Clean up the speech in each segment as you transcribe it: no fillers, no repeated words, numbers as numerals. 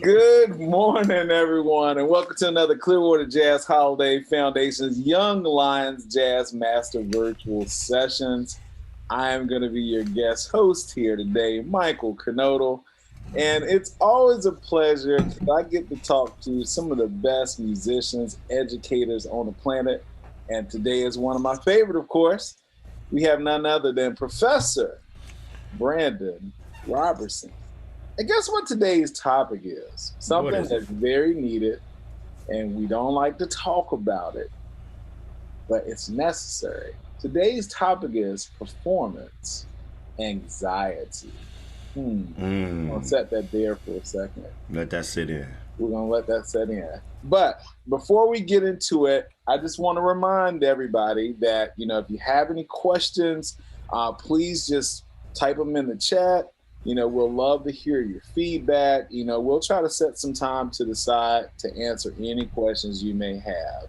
Good morning, everyone, and welcome to another Clearwater Jazz Holiday Foundation's Young Lions Jazz Master Virtual Sessions. I am going to be your guest host here today, Michael Kernodle, and it's always a pleasure because I get to talk to some of the best musicians, educators on the planet, and today is one of my favorite, of course. We have none other than Professor Brandon Robertson. And guess what today's topic is? Something that's very needed, and we don't like to talk about it, but it's necessary. Today's topic is performance anxiety. I'm going to set that there for a second. Let that sit in. We're going to let that set in. But before we get into it, I just want to remind everybody that, if you have any questions, please just type them in the chat. We'll love to hear your feedback. We'll try to set some time to the side to answer any questions you may have.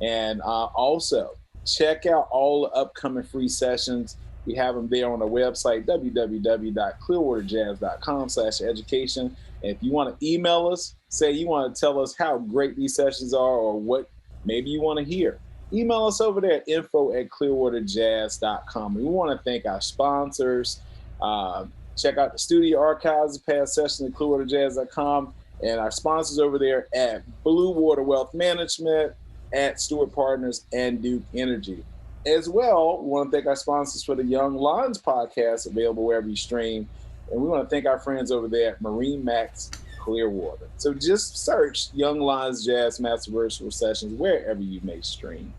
And also, check out all the upcoming free sessions. We have them there on our website, www.clearwaterjazz.com/education. And if you want to email us, say you want to tell us how great these sessions are or what maybe you want to hear, email us over there at info@clearwaterjazz.com. We want to thank our sponsors. Check out the studio archives of past sessions at clearwaterjazz.com and our sponsors over there at Blue Water Wealth Management, at Stewart Partners, and Duke Energy. As well, we want to thank our sponsors for the Young Lions podcast, available wherever you stream. And we want to thank our friends over there at Marine Max Clearwater. So just search Young Lions Jazz Master Virtual Sessions wherever you may stream.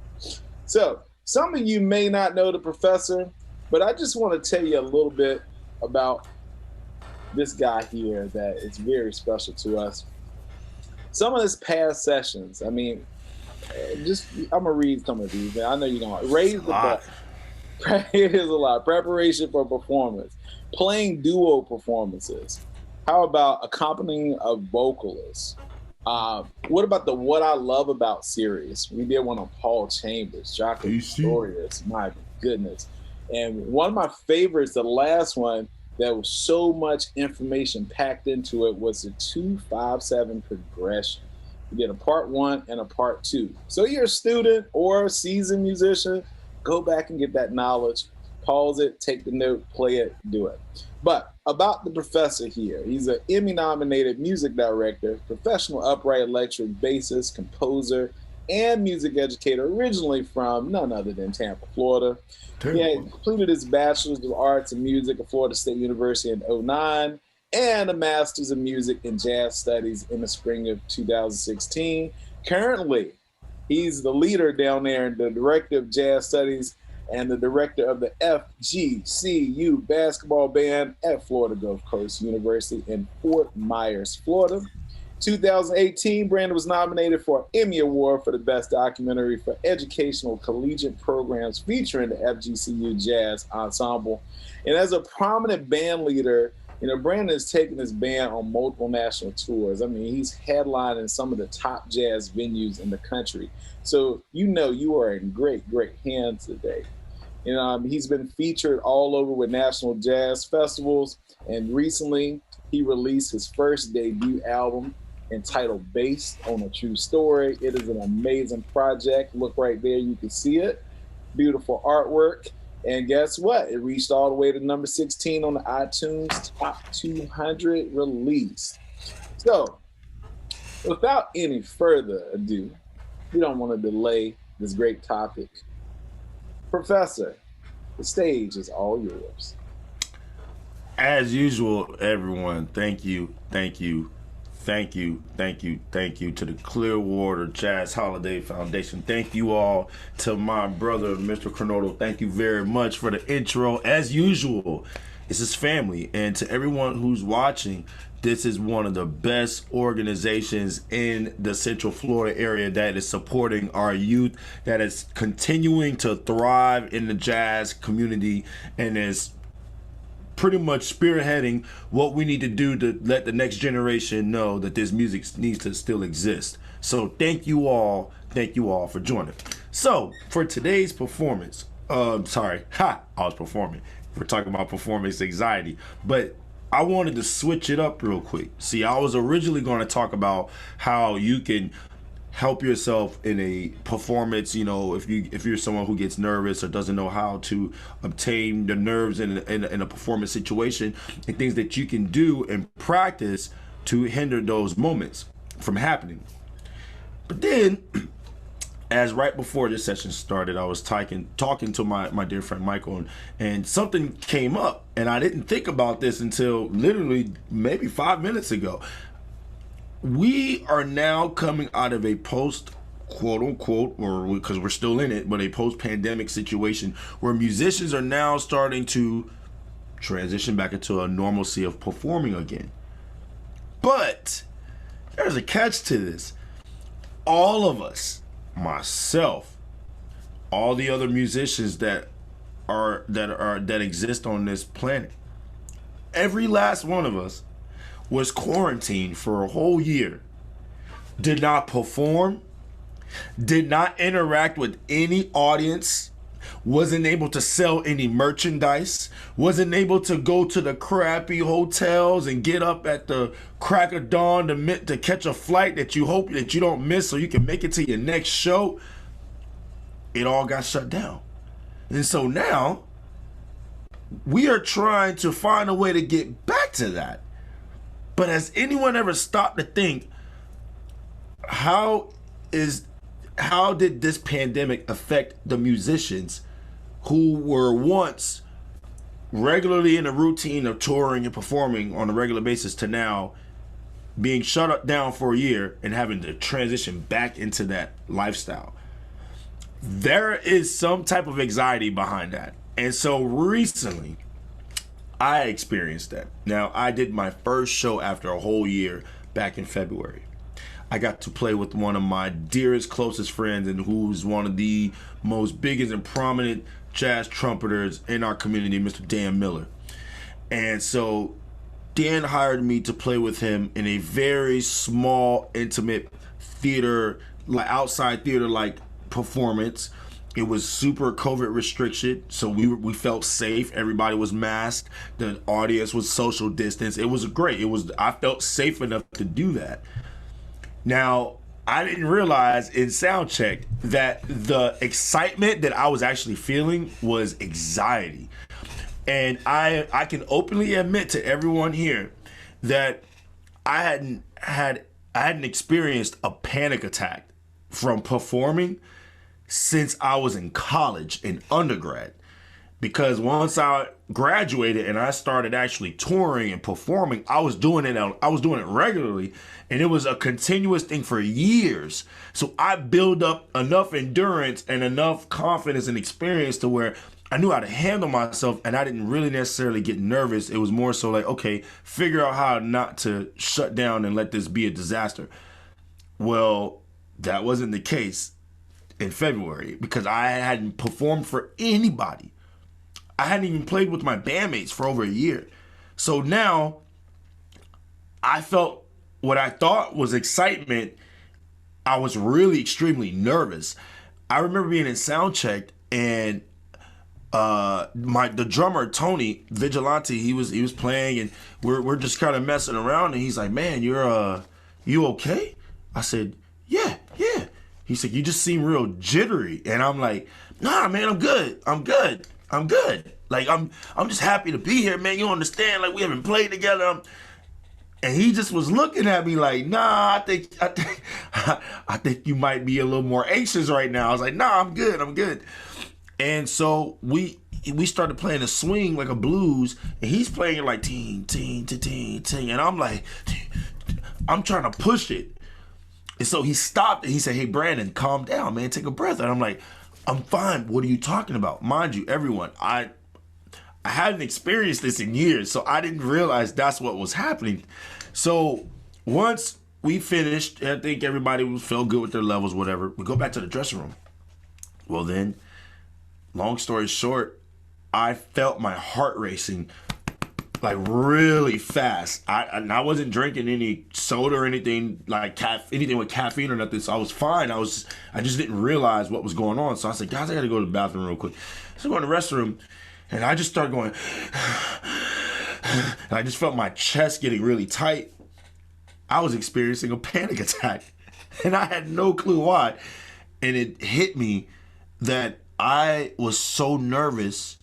So some of you may not know the professor, but I just want to tell you a little bit about this guy here that is very special to us. Some of his past sessions, I'm going to read some of these. I know you're going to raise the bar. It is a lot. Preparation for performance, playing duo performances. How about accompanying a vocalist? What about the What I Love About series? We did one on Paul Chambers, Jacques Pistorius. My goodness. And one of my favorites, the last one that was so much information packed into it, was the 2-5-7 progression. We did a part 1 and a part 2. So you're a student or a seasoned musician, go back and get that knowledge, pause it, take the note, play it, do it. But about the professor here, he's an Emmy-nominated music director, professional upright electric bassist, composer, and music educator, originally from none other than Tampa, Florida. He had completed his Bachelor's of Arts in Music at Florida State University in 2009 and a Master's of Music in Jazz Studies in the spring of 2016. Currently, he's the leader down there and the director of Jazz Studies and the director of the FGCU basketball band at Florida Gulf Coast University in Fort Myers, Florida. 2018, Brandon was nominated for an Emmy Award for the Best Documentary for Educational Collegiate Programs featuring the FGCU Jazz Ensemble. And as a prominent band leader, Brandon has taken his band on multiple national tours. He's headlining some of the top jazz venues in the country. So you are in great, great hands today. He's been featured all over with national jazz festivals, and recently he released his first debut album, entitled Based on a True Story. It is an amazing project. Look right there, you can see it. Beautiful artwork. And guess what? It reached all the way to number 16 on the iTunes Top 200 release. So, without any further ado, we don't want to delay this great topic. Professor, the stage is all yours. As usual, everyone, thank you to the Clearwater Jazz Holiday Foundation. Thank you all to my brother, Mr. Kernodle. Thank you very much for the intro. As usual, this is family. And to everyone who's watching, this is one of the best organizations in the Central Florida area that is supporting our youth, that is continuing to thrive in the jazz community, and is pretty much spearheading what we need to do to let the next generation know that this music needs to still exist. So thank you all for joining. So for today's performance, I was performing. We're talking about performance anxiety, but I wanted to switch it up real quick. See, I was originally going to talk about how you can help yourself in a performance. You know, if you're someone who gets nervous or doesn't know how to obtain the nerves in a performance situation, and things that you can do and practice to hinder those moments from happening. But then, as right before this session started, I was talking to my dear friend Michael, and something came up, and I didn't think about this until literally maybe 5 minutes ago. We are now coming out of a post, quote unquote, or because we're still in it, but a post-pandemic situation where musicians are now starting to transition back into a normalcy of performing again. But there's a catch to this. All of us, myself, all the other musicians that exist on this planet, every last one of us was quarantined for a whole year, did not perform, did not interact with any audience, wasn't able to sell any merchandise, wasn't able to go to the crappy hotels and get up at the crack of dawn to catch a flight that you hope that you don't miss so you can make it to your next show. It all got shut down. And so now we are trying to find a way to get back to that. But has anyone ever stopped to think, how did this pandemic affect the musicians who were once regularly in a routine of touring and performing on a regular basis to now being shut down for a year and having to transition back into that lifestyle? There is some type of anxiety behind that. And so recently, I experienced that. Now, I did my first show after a whole year back in February. I got to play with one of my dearest, closest friends, and who's one of the most biggest and prominent jazz trumpeters in our community, Mr. Dan Miller. And so Dan hired me to play with him in a very small, intimate theater, like outside theater-like performance. It was super COVID restriction, so we felt safe. Everybody was masked. The audience was social distance. It was great. I felt safe enough to do that. Now, I didn't realize in sound check that the excitement that I was actually feeling was anxiety. And I can openly admit to everyone here that I hadn't experienced a panic attack from performing since I was in college, in undergrad. Because once I graduated and I started actually touring and performing, I was doing it regularly, and it was a continuous thing for years. So I built up enough endurance and enough confidence and experience to where I knew how to handle myself, and I didn't really necessarily get nervous. It was more so like, okay, figure out how not to shut down and let this be a disaster. Well, that wasn't the case in February, because I hadn't performed for anybody. I hadn't even played with my bandmates for over a year. So now I felt what I thought was excitement. I was really extremely nervous. I remember being in sound check, and the drummer Tony Vigilante, he was playing, and we're just kind of messing around, and he's like, "Man, you okay?" I said, "Yeah." He said, "You just seem real jittery." And I'm like, "Nah, man, I'm good. Like, I'm just happy to be here, man. You understand? Like, we haven't played together." And he just was looking at me like, "Nah, I think you might be a little more anxious right now." I was like, "Nah, I'm good. And so we started playing a swing, like a blues, and he's playing it like ting, ting, ting, ting, ting. And I'm like, I'm trying to push it. And so he stopped and he said, "Hey, Brandon, calm down, man. Take a breath." And I'm like, "I'm fine. What are you talking about?" Mind you, everyone, I hadn't experienced this in years, so I didn't realize that's what was happening. So once we finished, I think everybody felt good with their levels, whatever. We go back to the dressing room. Well, then, long story short, I felt my heart racing like really fast. I wasn't drinking any soda or anything like anything with caffeine or nothing, so I was fine. I just didn't realize what was going on. So I said, "Guys, I gotta go to the bathroom real quick." So I go in the restroom, and I just started going, and I just felt my chest getting really tight. I was experiencing a panic attack, and I had no clue why. And it hit me that I was so nervous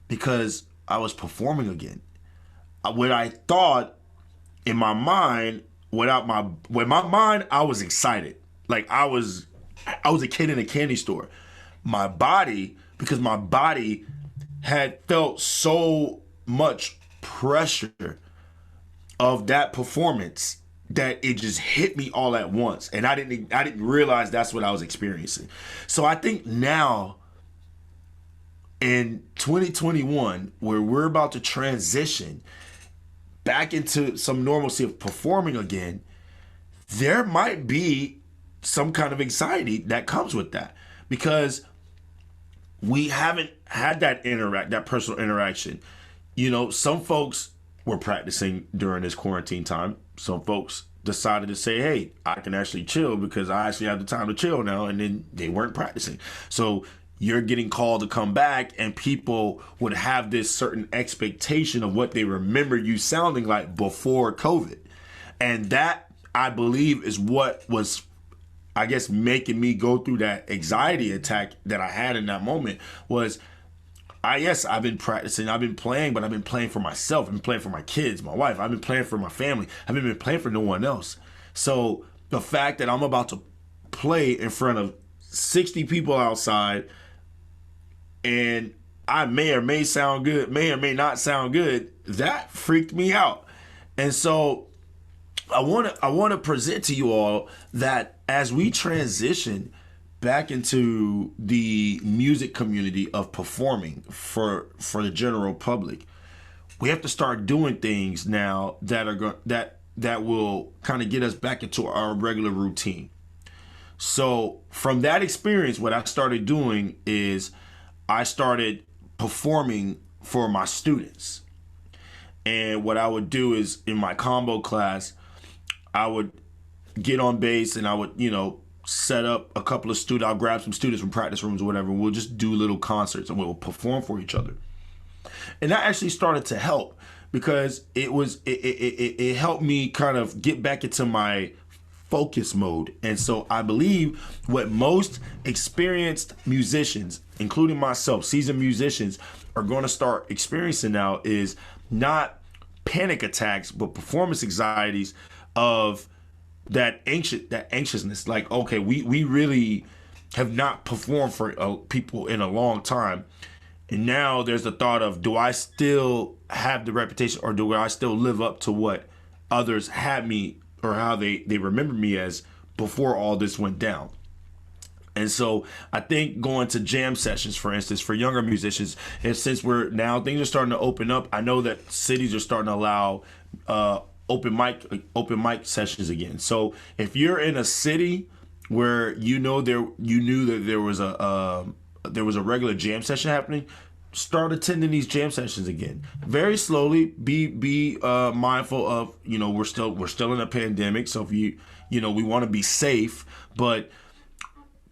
because I was performing again. What I thought in my mind, with my mind, I was excited. Like I was a kid in a candy store. My body, because my body had felt so much pressure of that performance that it just hit me all at once, and I didn't realize that's what I was experiencing. So I think now in 2021, where we're about to transition back into some normalcy of performing again, there might be some kind of anxiety that comes with that, because we haven't had that personal interaction. You know, some folks were practicing during this quarantine time. Some folks decided to say, hey, I can actually chill because I actually have the time to chill now, and then they weren't practicing. So you're getting called to come back, and people would have this certain expectation of what they remember you sounding like before COVID. And that, I believe, is what was, I guess, making me go through that anxiety attack that I had in that moment. Was I've been practicing, I've been playing, but I've been playing for myself. I've been playing for my kids, my wife. I've been playing for my family. I haven't been playing for no one else. So the fact that I'm about to play in front of 60 people outside, and I may or may sound good, may or may not sound good, that freaked me out. And so I want to present to you all that as we transition back into the music community of performing for the general public, we have to start doing things now that will kind of get us back into our regular routine. So from that experience, what I started doing is I started performing for my students. And what I would do is, in my combo class, I would get on bass and I would, set up a couple of students. I'll grab some students from practice rooms or whatever, and we'll just do little concerts and we'll perform for each other. And that actually started to help, because it helped me kind of get back into my focus mode. And so I believe what most experienced musicians, including myself, seasoned musicians, are going to start experiencing now is not panic attacks, but performance anxieties of that anxiousness. Like, okay, we really have not performed for people in a long time. And now there's the thought of, do I still have the reputation, or do I still live up to what others had me, or how they remember me as before all this went down? And so I think going to jam sessions, for instance, for younger musicians, and since things are starting to open up, I know that cities are starting to allow open mic sessions again. So if you're in a city where you knew that there was a regular jam session happening, start attending these jam sessions again. Very slowly. Be mindful of, we're still in a pandemic, so if we want to be safe, but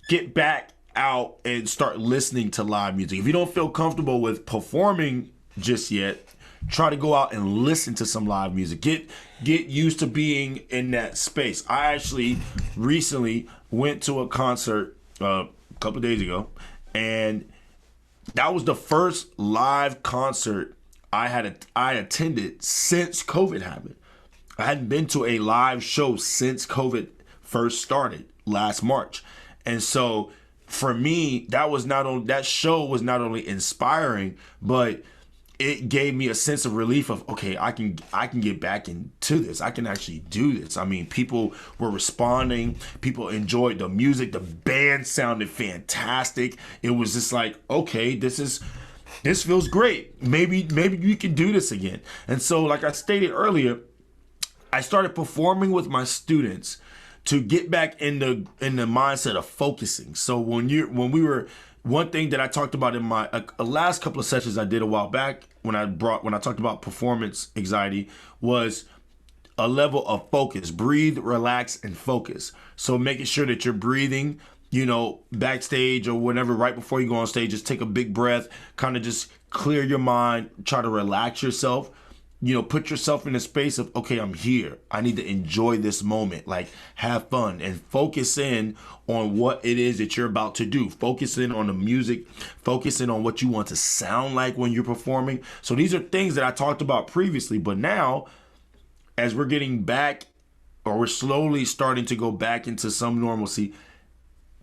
get back out and start listening to live music. If you don't feel comfortable with performing just yet, try to go out and listen to some live music. Get used to being in that space. I actually recently went to a concert a couple of days ago, and that was the first live concert I attended since COVID happened. I hadn't been to a live show since COVID first started last March. And so for me, that show was not only inspiring, but it gave me a sense of relief of, okay, I can get back into this. I can actually do this. I mean, people were responding. People enjoyed the music. The band sounded fantastic. It was just like, okay, this feels great. Maybe we can do this again. And so, like I stated earlier, I started performing with my students to get back in the mindset of focusing. So one thing that I talked about in my last couple of sessions I did a while back when I talked about performance anxiety was a level of focus. Breathe, relax, and focus. So making sure that you're breathing, backstage or whatever, right before you go on stage, just take a big breath, kind of just clear your mind, try to relax yourself. put yourself in a space of, okay, I'm here. I need to enjoy this moment, like have fun and focus in on what it is that you're about to do. Focus in on the music, focus in on what you want to sound like when you're performing. So these are things that I talked about previously, but now as we're getting back, or we're slowly starting to go back into some normalcy,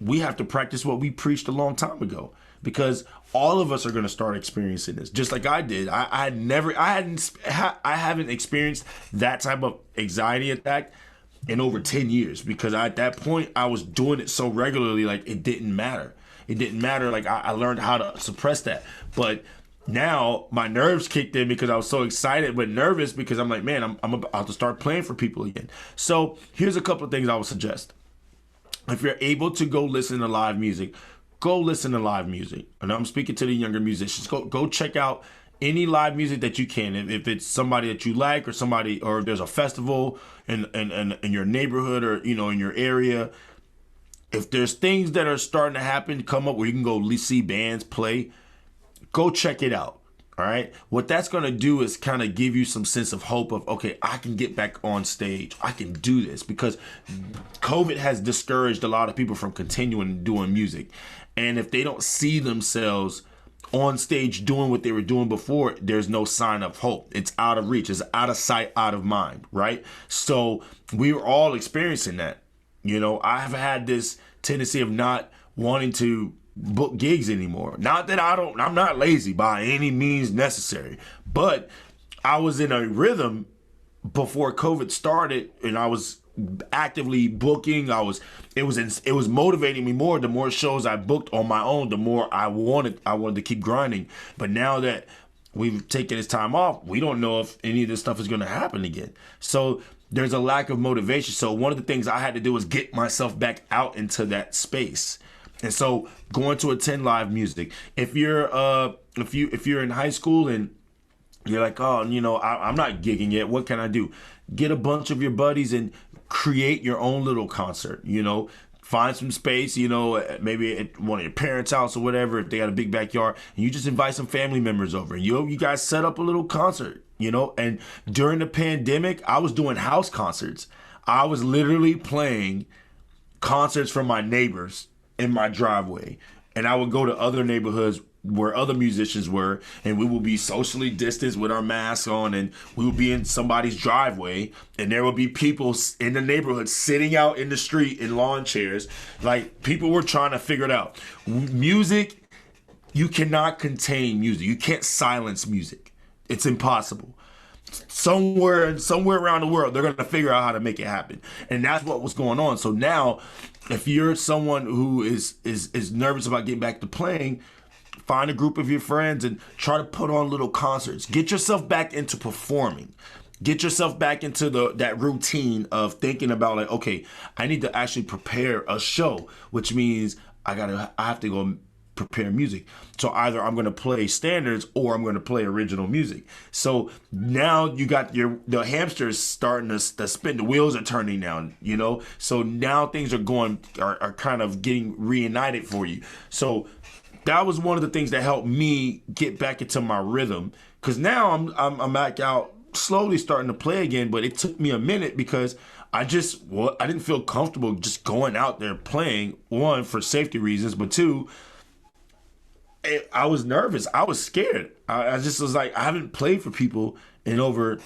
we have to practice what we preached a long time ago, because all of us are going to start experiencing this, just like I did. I haven't experienced that type of anxiety attack in over 10 years, because at that point I was doing it so regularly, like it didn't matter. Like I learned how to suppress that. But now my nerves kicked in because I was so excited, but nervous because I'm like, man, I'm about to start playing for people again. So here's a couple of things I would suggest. If you're able to go listen to live music, go listen to live music. And I'm speaking to the younger musicians. Go check out any live music that you can. If it's somebody that you like, or if there's a festival in your neighborhood, or in your area. If there's things that are starting to happen, come up where you can go see bands play, go check it out. All right. What that's going to do is kind of give you some sense of hope of, okay, I can get back on stage. I can do this, because COVID has discouraged a lot of people from continuing doing music. And if they don't see themselves on stage doing what they were doing before, there's no sign of hope. It's out of reach. It's out of sight, out of mind. Right. So we were all experiencing that. I've had this tendency of not wanting to book gigs anymore. Not that I'm not lazy by any means necessary, but I was in a rhythm before COVID started, and I was actively booking. It was motivating me more. The more shows I booked on my own, the more I wanted to keep grinding. But now that we've taken this time off, we don't know if any of this stuff is going to happen again. So there's a lack of motivation. So one of the things I had to do was get myself back out into that space. And so going to attend live music. If you're in high school and you're like, oh, I'm not gigging yet, what can I do? Get a bunch of your buddies and create your own little concert. Find some space, maybe at one of your parents' house or whatever, if they got a big backyard, and you just invite some family members over, and you guys set up a little concert. And during the pandemic, I was doing house concerts. I was literally playing concerts from my neighbors in my driveway, and I would go to other neighborhoods where other musicians were, and we would be socially distanced with our masks on, and we would be in somebody's driveway, and there would be people in the neighborhood sitting out in the street in lawn chairs. Like, people were trying to figure it out. Music, you cannot contain music. You can't silence music. It's impossible. Somewhere around the world, they're going to figure out how to make it happen. And that's what was going on. So now, if you're someone who is nervous about getting back to playing, find a group of your friends and try to put on little concerts. Get yourself back into performing. Get yourself back into that routine of thinking about, like, okay, I need to actually prepare a show, which means I have to go prepare music. So either I'm going to play standards or I'm going to play original music. So now you got the hamsters starting to spin. The wheels are turning now, So now things are kind of getting reunited for you. So that was one of the things that helped me get back into my rhythm. Because now I'm back out, slowly starting to play again. But it took me a minute because I didn't feel comfortable just going out there playing. One, for safety reasons, but two, I was nervous. I was scared. I just was like, I haven't played for people in over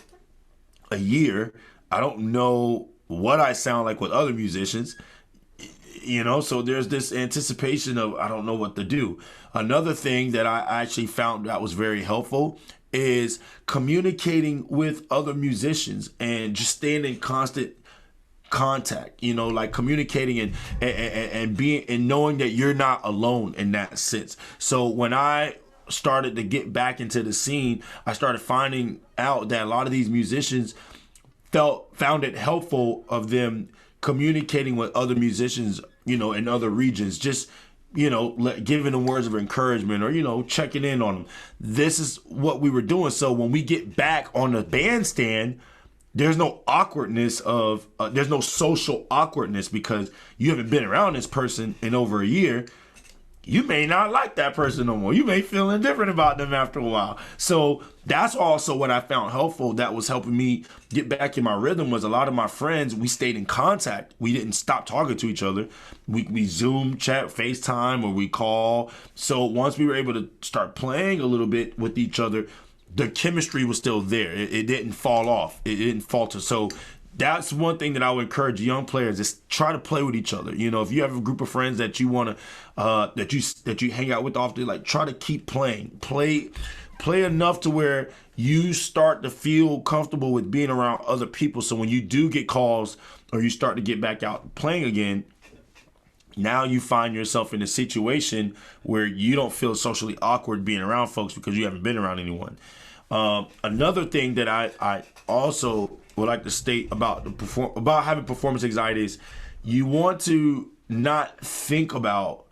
a year. I don't know what I sound like with other musicians, so there's this anticipation of, I don't know what to do. Another thing that I actually found that was very helpful is communicating with other musicians and just staying in constant contact, like communicating and being and knowing that you're not alone in that sense. So when I started to get back into the scene, I started finding out that a lot of these musicians found it helpful of them communicating with other musicians, in other regions, just giving them words of encouragement or checking in on them. This is what we were doing. So when we get back on the bandstand, there's no awkwardness there's no social awkwardness because you haven't been around this person in over a year. you may not like that person no more. You may feel indifferent about them after a while. So that's also what I found helpful. That was helping me get back in my rhythm. Was a lot of my friends, we stayed in contact. We didn't stop talking to each other. We Zoom, chat, FaceTime, or we call. So once we were able to start playing a little bit with each other, the chemistry was still there. It didn't fall off. It didn't falter. So that's one thing that I would encourage young players is try to play with each other. You know, if you have a group of friends that you want to, that you hang out with often, like try to keep playing, play enough to where you start to feel comfortable with being around other people. So when you do get calls or you start to get back out playing again, now you find yourself in a situation where you don't feel socially awkward being around folks because you haven't been around anyone. Another thing that I also would like to state about about having performance anxiety is you want to not think about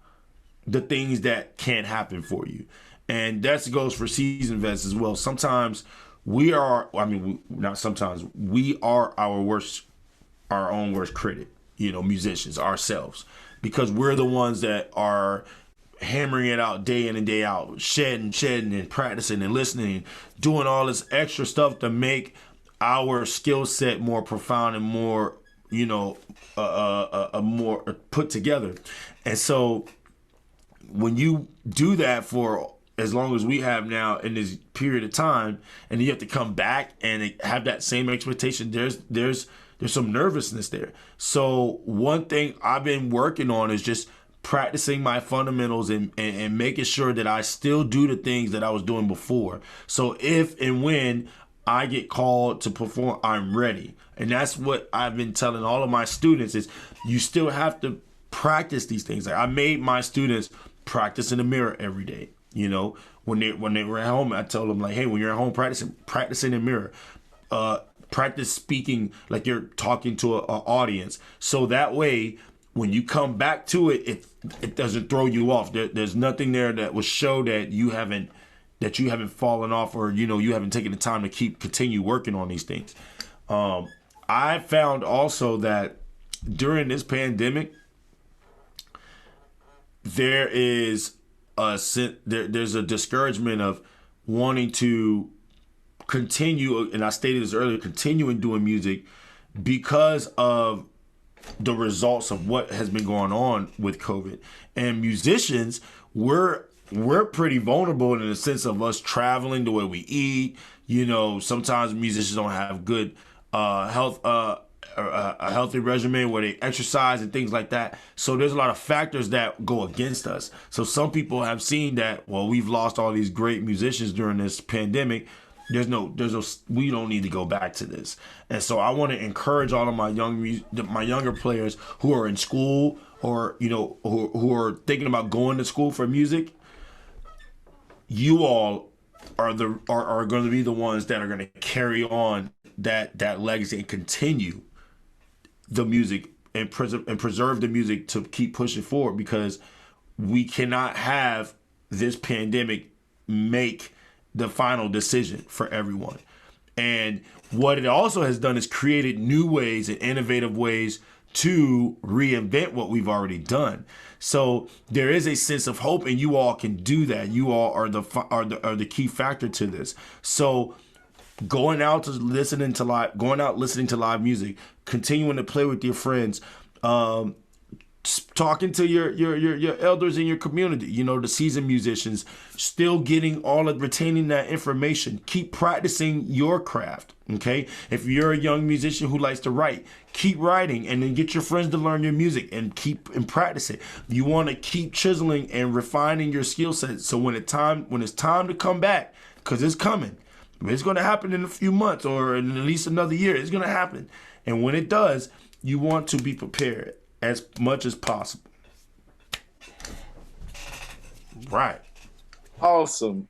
the things that can't happen for you. And that goes for seasoned vets as well. Sometimes we are, not sometimes, we are our own worst critic, you know, musicians, ourselves, because we're the ones that are hammering it out day in and day out, shedding and practicing and listening, doing all this extra stuff to make our skill set more profound and more, you know, more put together. And so when you do that for as long as we have now in this period of time, and you have to come back and have that same expectation, there's some nervousness there. So one thing I've been working on is just practicing my fundamentals and making sure that I still do the things that I was doing before. So if and when I get called to perform, I'm ready. And that's what I've been telling all of my students is you still have to practice these things. Like I made my students practice in the mirror every day. You know, when they were at home, I told them like, hey, when you're at home practice in the mirror. Practice speaking like you're talking to an audience. So that way, when you come back to it, it doesn't throw you off. There's nothing there that will show that you haven't fallen off, or you know you haven't taken the time to continue working on these things. I found also that during this pandemic, there's a discouragement of wanting to continue, and I stated this earlier, continuing doing music because of the results of what has been going on with COVID. And musicians, we're pretty vulnerable in the sense of us traveling, the way we eat. You know, sometimes musicians don't have good health, a healthy regimen where they exercise and things like that. So there's a lot of factors that go against us. So some people have seen that, well, we've lost all these great musicians during this pandemic. We don't need to go back to this. And so I want to encourage all of my younger players who are in school or, you know, who are thinking about going to school for music. You all are going to be the ones that are going to carry on that legacy and continue the music and preserve the music to keep pushing forward, because we cannot have this pandemic make the final decision for everyone. And what it also has done is created new ways and innovative ways to reinvent what we've already done. So there is a sense of hope, and you all can do that. You all are the key factor to this. So going out listening to live music, continuing to play with your friends, talking to your elders in your community, you know, the seasoned musicians, still retaining that information. Keep practicing your craft, okay? If you're a young musician who likes to write, keep writing, and then get your friends to learn your music and practice it. You want to keep chiseling and refining your skill set, so when it's time to come back, because it's coming. It's going to happen in a few months or in at least another year. It's going to happen. And when it does, you want to be prepared as much as possible. Right. Awesome,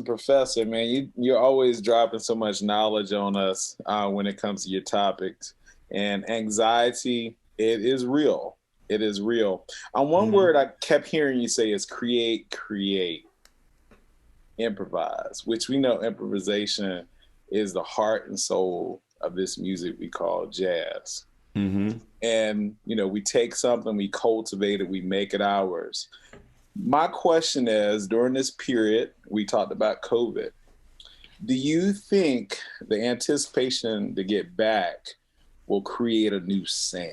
Professor, man. You're always dropping so much knowledge on us when it comes to your topics. And anxiety, it is real. It is real. One word I kept hearing you say is create, improvise, which we know improvisation is the heart and soul of this music we call jazz. Mm-hmm. And, you know, we take something, we cultivate it, we make it ours. My question is, during this period, we talked about COVID. Do you think the anticipation to get back will create a new sound?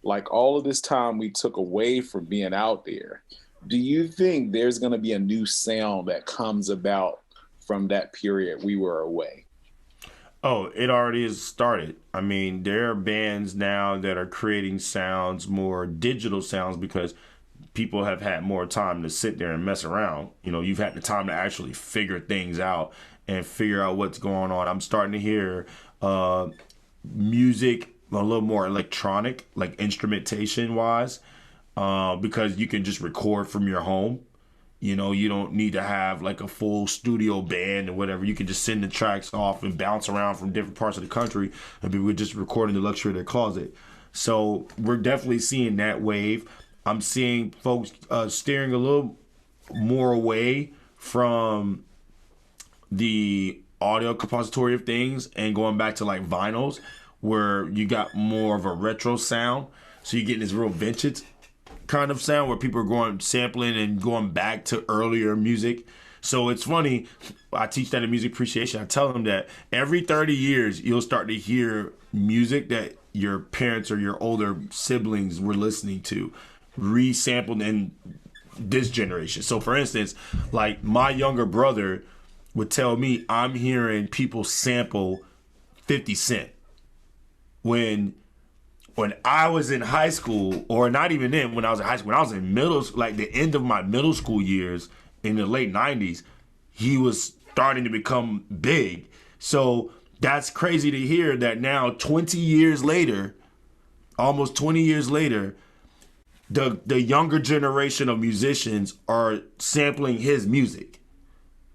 Like all of this time we took away from being out there, do you think there's going to be a new sound that comes about from that period we were away? Oh, it already has started. I mean, there are bands now that are creating sounds, more digital sounds, because people have had more time to sit there and mess around. You know, you've had the time to actually figure things out and figure out what's going on. I'm starting to hear music a little more electronic, like instrumentation wise, because you can just record from your home. You know, you don't need to have like a full studio band or whatever. You can just send the tracks off and bounce around from different parts of the country, and people just recording the luxury of their closet. So we're definitely seeing that wave. I'm seeing folks steering a little more away from the audio compository of things and going back to like vinyls, where you got more of a retro sound. So you're getting this real vintage kind of sound where people are going sampling and going back to earlier music. So it's funny. I teach that in music appreciation. I tell them that every 30 years you'll start to hear music that your parents or your older siblings were listening to, resampled in this generation. So for instance, like my younger brother would tell me I'm hearing people sample 50 Cent when I was in high school, or not even then, when I was in high school, when I was in middle, like the end of my middle school years in the late 90s, he was starting to become big. So that's crazy to hear that now 20 years later, almost 20 years later, the younger generation of musicians are sampling his music.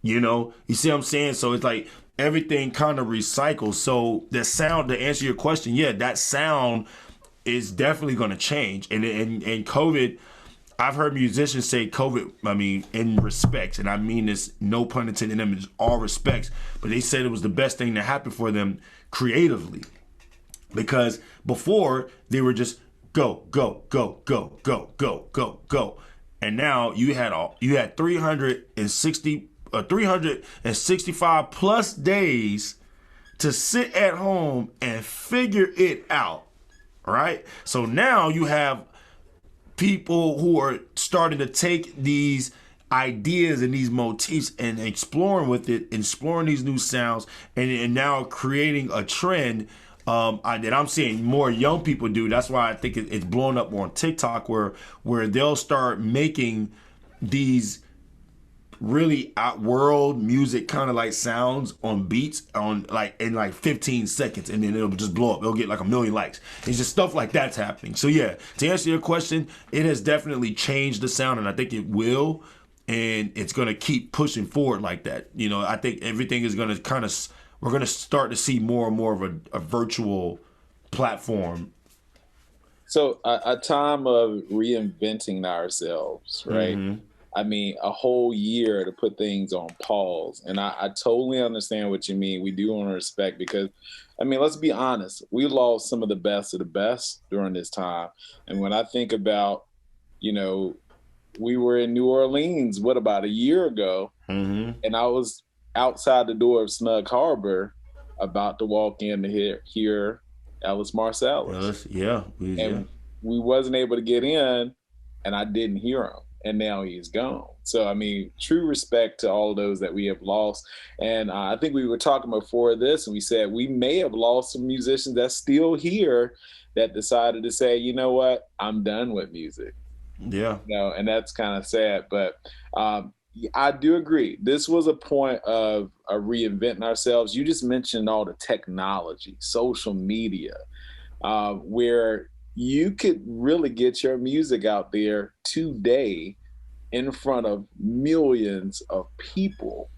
You know, you see what I'm saying? So it's like everything kind of recycles. So the sound, to answer your question, yeah, that sound is definitely going to change. And COVID, I've heard musicians say COVID, I mean, in respects, and I mean this, no pun intended, in all respects, but they said it was the best thing to happen for them creatively. Because before, they were just go, go, go, go, go, go, go, go. And now you had 365 plus days to sit at home and figure it out. Right? So now you have people who are starting to take these ideas and these motifs and exploring with it, exploring these new sounds, and now creating a trend that I'm seeing more young people do. That's why I think it's blowing up more on TikTok, where they'll start making these really out world music kind of like sounds on beats on like in like 15 seconds, and then it'll just blow up. It'll get like 1 million likes. It's just stuff like that's happening. So yeah, to answer your question, it has definitely changed the sound, and I think it will, and it's going to keep pushing forward like that. You know, I think everything is going to kind of, we're going to start to see more and more of a virtual platform. So a time of reinventing ourselves, right? Mm-hmm. I mean, a whole year to put things on pause. And I totally understand what you mean. We do want to respect, because, I mean, let's be honest. We lost some of the best of the best during this time. And when I think about, you know, we were in New Orleans, what, about a year ago? Mm-hmm. And I was outside the door of Snug Harbor about to walk in to hear Ellis Marsalis. And we wasn't able to get in, and I didn't hear him. And now he's gone. So, I mean, true respect to all of those that we have lost. And I think we were talking before this, and we said we may have lost some musicians that's still here that decided to say, you know what, I'm done with music. Yeah. You know, and that's kind of sad. But I do agree. This was a point of reinventing ourselves. You just mentioned all the technology, social media, where you could really get your music out there today in front of millions of people.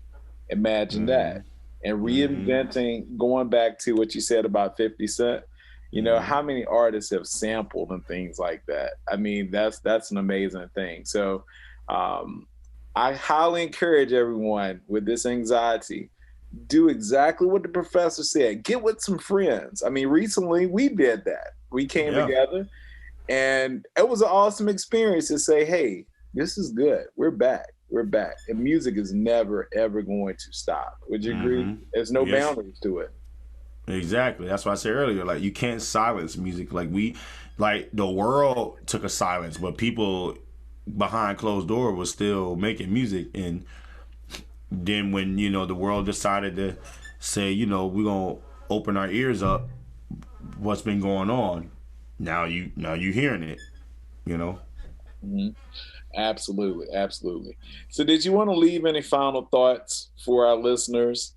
Imagine that. And reinventing, going back to what you said about 50 Cent, you know, how many artists have sampled and things like that? I mean, that's an amazing thing. So I highly encourage everyone with this anxiety, do exactly what the professor said. Get with some friends. I mean, recently we did that. We came together, and it was an awesome experience to say, hey, this is good. We're back. We're back. And music is never, ever going to stop. Would you agree? There's no boundaries to it. Exactly. That's why I said earlier, like, you can't silence music. Like the world took a silence, but people behind closed door was still making music. And then when, the world decided to say, we're going to open our ears up, what's been going on, now you hearing it, Mm-hmm. Absolutely, absolutely. So did you want to leave any final thoughts for our listeners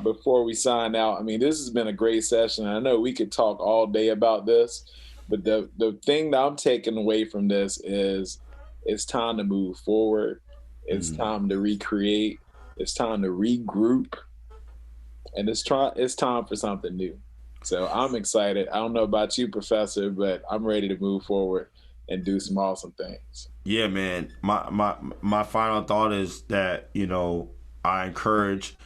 before we sign out? I mean, this has been a great session. I know we could talk all day about this, but the thing that I'm taking away from this is it's time to move forward. It's time to recreate. It's time to regroup. And it's time for something new. So I'm excited. I don't know about you, Professor, but I'm ready to move forward and do some awesome things. Yeah, man. My final thought is that, I encourage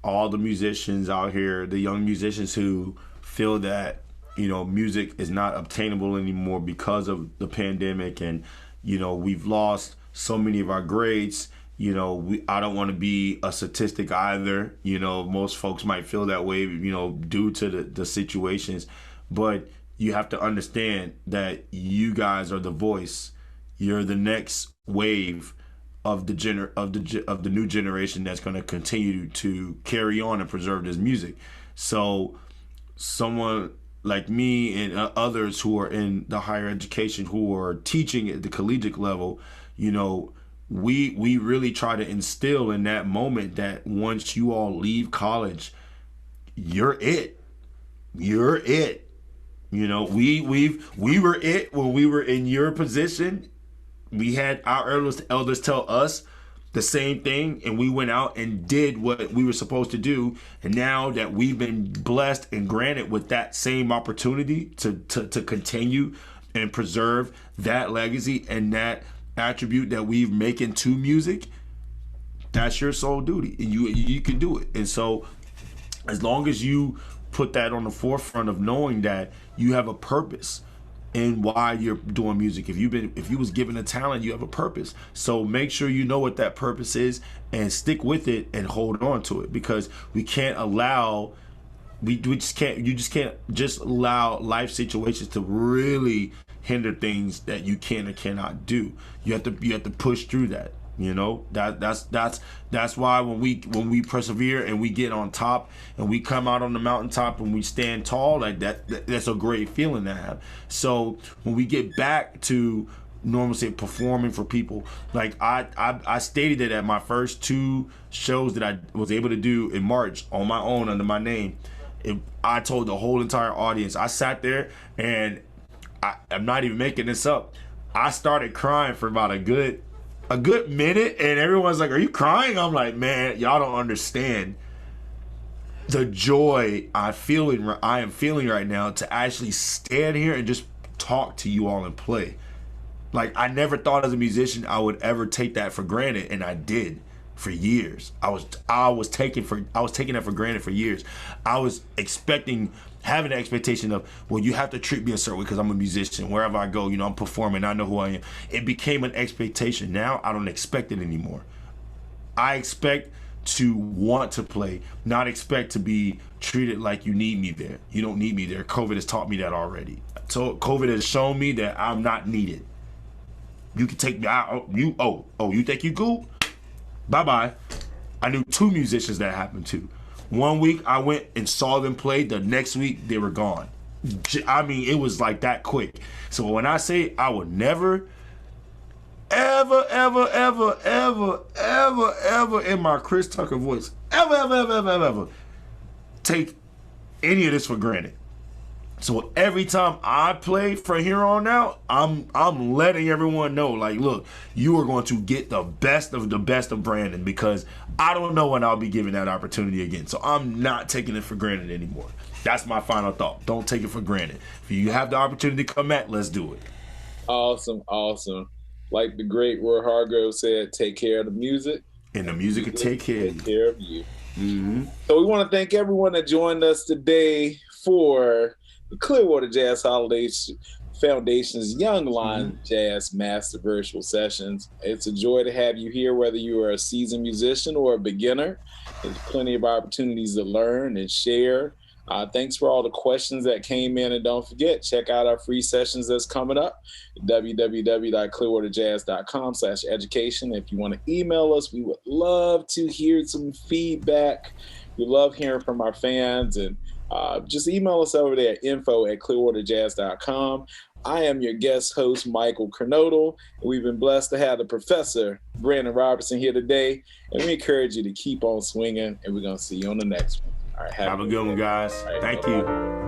all the musicians out here, the young musicians who feel that, music is not obtainable anymore because of the pandemic, and, we've lost so many of our greats. I don't want to be a statistic either. Most folks might feel that way, due to the situations, but you have to understand that you guys are the voice. You're the next wave of the new generation that's going to continue to carry on and preserve this music. So someone like me and others who are in the higher education, who are teaching at the collegiate level, we really try to instill in that moment that once you all leave college, you're it. You're it. We were it when we were in your position. We had our elders tell us the same thing, and we went out and did what we were supposed to do. And now that we've been blessed and granted with that same opportunity to continue and preserve that legacy and that attribute that we've making to music, that's your sole duty, and you can do it. And so as long as you put that on the forefront of knowing that you have a purpose in why you're doing music, if you was given a talent, you have a purpose. So make sure you know what that purpose is and stick with it and hold on to it, because we can't allow you just can't allow life situations to really hinder things that you can or cannot do. You have to push through that. That's why when we persevere and we get on top and we come out on the mountaintop and we stand tall, like that's a great feeling to have. So when we get back to normalcy, performing for people, like I stated it at my first 2 shows that I was able to do in March on my own under my name. I told the whole entire audience, I sat there and I'm not even making this up, I started crying for about a good minute, and everyone's like, "Are you crying?" I'm like, "Man, y'all don't understand the joy I am feeling right now to actually stand here and just talk to you all and play." Like, I never thought as a musician I would ever take that for granted, and I did for years. I was taking that for granted for years. I was having the expectation of, well, you have to treat me a certain way because I'm a musician. Wherever I go, I'm performing. I know who I am. It became an expectation. Now I don't expect it anymore. I expect to want to play, not expect to be treated like you need me there. You don't need me there. COVID has taught me that already. So COVID has shown me that I'm not needed. You can take me out. You think you cool? Bye-bye. I knew 2 musicians that happened to. One week I went and saw them play. The next week they were gone. I mean, it was like that quick. So when I say I would never, ever, ever, ever, ever, ever, ever in my Chris Tucker voice, ever take any of this for granted. So every time I play from here on out, I'm letting everyone know, like, look, you are going to get the best of Brandon, because I don't know when I'll be given that opportunity again. So I'm not taking it for granted anymore. That's my final thought. Don't take it for granted. If you have the opportunity to come back, let's do it. Awesome. Like the great Roy Hargrove said, take care of the music. And the music will take care of you. Mm-hmm. So we want to thank everyone that joined us today for the Clearwater Jazz Holiday Foundation's Young Line Jazz Master Virtual Sessions. It's a joy to have you here, whether you are a seasoned musician or a beginner. There's plenty of opportunities to learn and share. Thanks for all the questions that came in. And don't forget, check out our free sessions that's coming up, www.clearwaterjazz.com/education. If you want to email us, we would love to hear some feedback. We love hearing from our fans. And just email us over there at info@clearwaterjazz.com. I am your guest host, Michael Kernodle, and we've been blessed to have the professor, Brandon Robertson, here today. And we encourage you to keep on swinging, and we're going to see you on the next one. All right, have a good one, guys. Right, thank you.